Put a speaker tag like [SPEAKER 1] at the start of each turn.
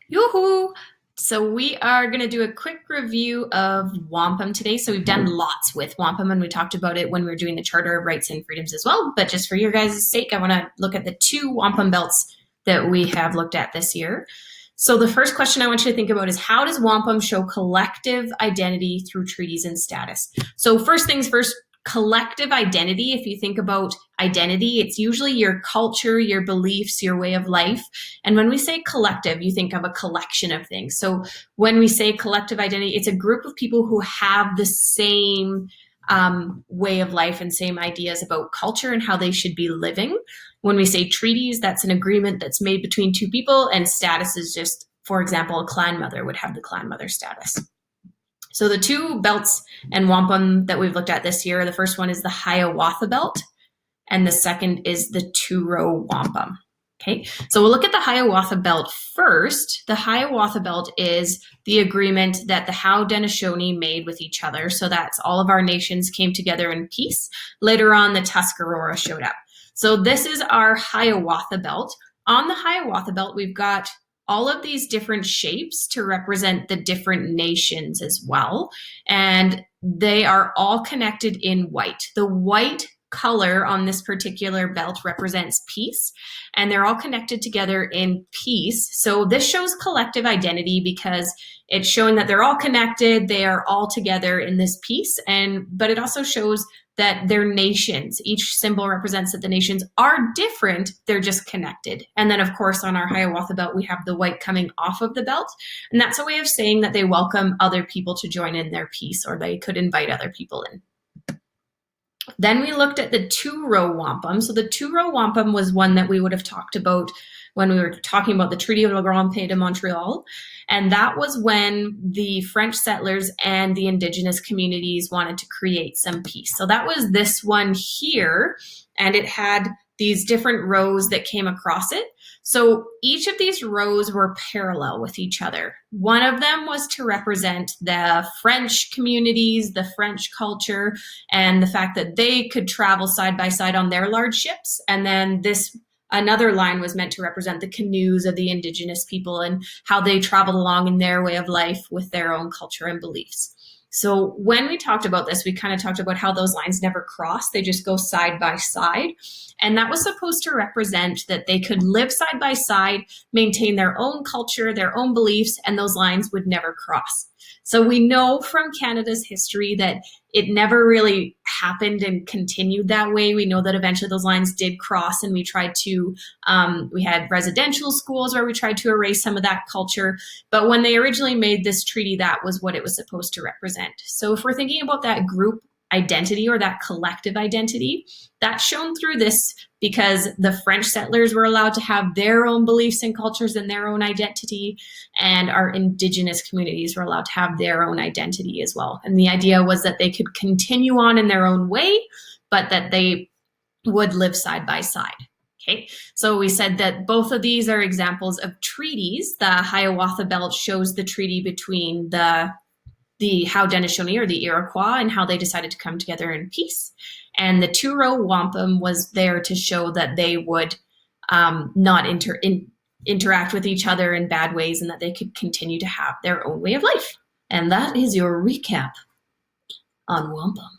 [SPEAKER 1] Yoo-hoo! So we are going to do a quick review of wampum today. So we've done lots with wampum, and we talked about it when we were doing the Charter of Rights and Freedoms as well. But just for your guys' sake, I want to look at the two wampum belts that we have looked at this year. So the first question I want you to think about is, how does wampum show collective identity through treaties and status? So first things first, collective identity. If you think about identity, it's usually your culture, your beliefs, your way of life. And when we say collective, you think of a collection of things. So when we say collective identity, it's a group of people who have the same way of life and same ideas about culture and how they should be living. When we say treaties, that's an agreement that's made between two people, and status is just, for example, a clan mother would have the clan mother status. So the two belts and wampum that we've looked at this year, the first one is the Hiawatha Belt, and the second is the Row Wampum. Okay, so we'll look at the Hiawatha Belt first. The Hiawatha Belt is the agreement that the Haudenosaunee made with each other. So that's all of our nations came together in peace. Later on, the Tuscarora showed up. So this is our Hiawatha Belt. On the Hiawatha Belt, we've got all of these different shapes to represent the different nations as well. And they are all connected in white. The white color on this particular belt represents peace, and they're all connected together in peace. So this shows collective identity because it's showing that they're all connected, they are all together in this peace, but it also shows that they're nations. Each symbol represents that the nations are different, they're just connected. And then of course on our Hiawatha Belt, we have the white coming off of the belt. And that's a way of saying that they welcome other people to join in their peace, or they could invite other people in. Then we looked at the Row Wampum. So the Row Wampum was one that we would have talked about when we were talking about the Treaty of Le Grand Pays de Montreal. And that was when the French settlers and the indigenous communities wanted to create some peace. So that was this one here, and it had these different rows that came across it. So each of these rows were parallel with each other. One of them was to represent the French communities, the French culture, and the fact that they could travel side by side on their large ships. And then another line was meant to represent the canoes of the indigenous people and how they traveled along in their way of life with their own culture and beliefs. So when we talked about this, we kind of talked about how those lines never cross. They just go side by side. And that was supposed to represent that they could live side by side, maintain their own culture, their own beliefs, and those lines would never cross. So we know from Canada's history that it never really happened and continued that way. We know that eventually those lines did cross, and we had residential schools where we tried to erase some of that culture. But when they originally made this treaty, that was what it was supposed to represent. So if we're thinking about that group identity or that collective identity, that's shown through this because the French settlers were allowed to have their own beliefs and cultures and their own identity, and our indigenous communities were allowed to have their own identity as well. And the idea was that they could continue on in their own way, but that they would live side by side. Okay, so we said that both of these are examples of treaties. The Hiawatha Belt shows the treaty between the Haudenosaunee or the Iroquois and how they decided to come together in peace. And the Row Wampum was there to show that they would not interact with each other in bad ways, and that they could continue to have their own way of life. And that is your recap on wampum.